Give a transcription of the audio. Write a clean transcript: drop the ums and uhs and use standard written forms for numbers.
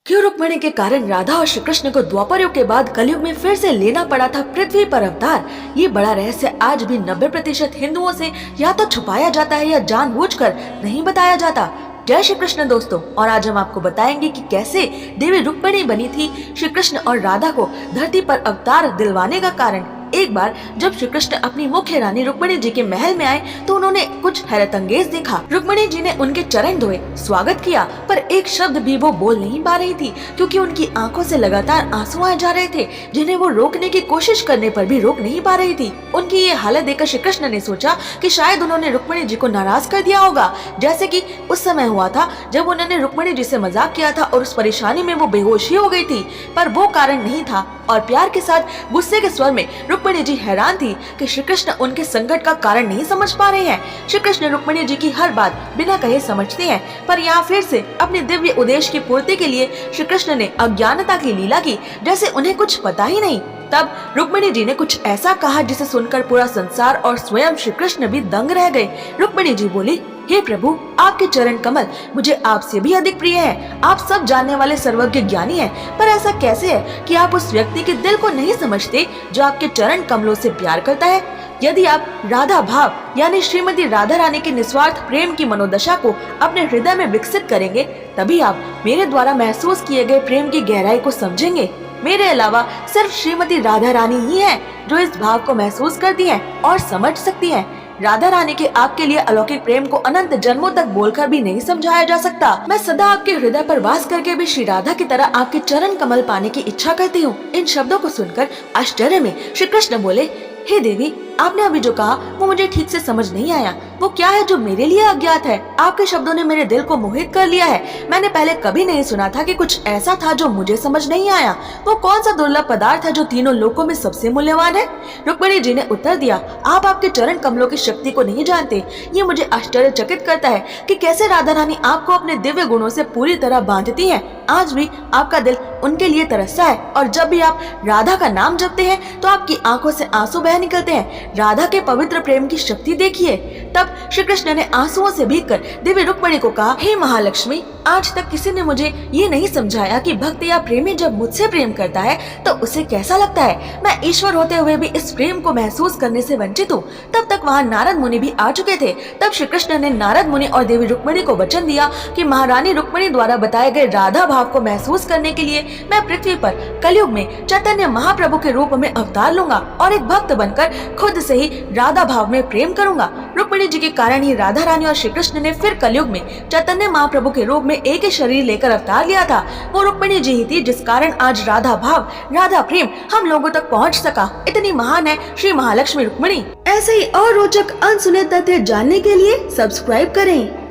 क्यों रुक्मिणी के कारण राधा और श्री कृष्ण को द्वापर युग के बाद कलयुग में फिर से लेना पड़ा था पृथ्वी पर अवतार। ये बड़ा रहस्य आज भी 90% हिंदुओं से या तो छुपाया जाता है या जानबूझकर नहीं बताया जाता। जय श्री कृष्ण दोस्तों, और आज हम आपको बताएंगे कि कैसे देवी रुक्मिणी बनी थी श्री कृष्ण और राधा को धरती पर अवतार दिलवाने का कारण। एक बार जब श्री कृष्ण अपनी मुख्य रानी रुक्मिणी जी के महल में आए तो उन्होंने कुछ हैरत अंगेज देखा। रुक्मिणी जी ने उनके चरण धोए, स्वागत किया, पर एक शब्द भी वो बोल नहीं पा रही थी क्योंकि उनकी आंखों से लगातार आंसू आए जा रहे थे, जिन्हें वो रोकने की कोशिश करने पर भी रोक नहीं पा रही थी। उनकी ये हालत देखकर श्री कृष्ण ने सोचा कि शायद उन्होंने रुक्मिणी जी को नाराज कर दिया होगा, जैसे कि उस समय हुआ था जब उन्होंने रुक्मिणी जी से मजाक किया था और उस परेशानी में वो बेहोश ही हो गई थी। पर वो कारण नहीं था और प्यार के साथ गुस्से के स्वर में रुक्मिणी जी हैरान थी कि श्री कृष्ण उनके संकट का कारण नहीं समझ पा रहे हैं। श्री कृष्ण रुक्मिणी जी की हर बात बिना कहे समझते हैं, पर यहाँ फिर से अपने दिव्य उद्देश्य की पूर्ति के लिए श्री कृष्ण ने अज्ञानता की लीला की, जैसे उन्हें कुछ पता ही नहीं। तब रुक्मिणी जी ने कुछ ऐसा कहा जिसे सुनकर पूरा संसार और स्वयं श्री कृष्ण भी दंग रह गए। रुक्मिणी जी बोली, हे प्रभु, आपके चरण कमल मुझे आपसे भी अधिक प्रिय है। आप सब जानने वाले सर्वज्ञ ज्ञानी हैं, पर ऐसा कैसे है कि आप उस व्यक्ति के दिल को नहीं समझते जो आपके चरण कमलों से प्यार करता है। यदि आप राधा भाव यानी श्रीमती राधा रानी के निस्वार्थ प्रेम की मनोदशा को अपने हृदय में विकसित करेंगे, तभी आप मेरे द्वारा महसूस किए गए प्रेम की गहराई को समझेंगे। मेरे अलावा सिर्फ श्रीमती राधा रानी ही है जो इस भाव को महसूस करती है और समझ सकती है। राधा रानी के आपके लिए अलौकिक प्रेम को अनंत जन्मों तक बोलकर भी नहीं समझाया जा सकता। मैं सदा आपके हृदय पर वास करके भी श्री राधा की तरह आपके चरण कमल पाने की इच्छा करती हूँ। इन शब्दों को सुनकर आश्चर्य में श्री कृष्ण बोले, हे देवी, आपने अभी जो कहा वो मुझे ठीक से समझ नहीं आया। वो क्या है जो मेरे लिए अज्ञात है? आपके शब्दों ने मेरे दिल को मोहित कर लिया है। मैंने पहले कभी नहीं सुना था कि कुछ ऐसा था जो मुझे समझ नहीं आया। वो कौन सा दुर्लभ पदार्थ है जो तीनों लोकों में सबसे मूल्यवान है? रुक्मिणी जी ने उत्तर दिया, आप आपके चरण कमलों की शक्ति को नहीं जानते। ये मुझे आश्चर्यचकित करता है कि कैसे राधा रानी आपको अपने दिव्य गुणों से पूरी तरह बांधती है। आज भी आपका दिल उनके लिए तरसता है और जब भी आप राधा का नाम जपते हैं तो आपकी आंखों से आंसू बह निकलते हैं। राधा के पवित्र प्रेम की शक्ति देखिए। तब श्री कृष्ण ने आंसुओं से भीगकर देवी रुक्मिणी को कहा, हे महालक्ष्मी, आज तक किसी ने मुझे ये नहीं समझाया कि भक्त या प्रेमी जब मुझसे प्रेम करता है तो उसे कैसा लगता है। मैं ईश्वर होते हुए भी इस प्रेम को महसूस करने से वंचित हूँ। तब तक वहाँ नारद मुनि भी आ चुके थे। तब श्री कृष्ण ने नारद मुनि और देवी रुक्मिणी को वचन दिया कि महारानी रुक्मिणी द्वारा बताए गए राधा भाव को महसूस करने के लिए मैं पृथ्वी पर कलयुग में चैतन्य महाप्रभु के रूप में अवतार लूंगा और एक भक्त बनकर खुद से ही राधा भाव में प्रेम करूंगा। रुक्मिणी जी के कारण ही राधा रानी और श्री कृष्ण ने फिर कलयुग में चैतन्य महाप्रभु के रूप में एक ही शरीर लेकर अवतार लिया था। वो रुक्मिणी जी ही थी जिस कारण आज राधा भाव, राधा प्रेम हम लोगों तक पहुंच सका। इतनी महान है श्री महालक्ष्मी रुक्मिणी। ऐसे ही और रोचक अनसुने तथ्य जानने के लिए सब्सक्राइब करें।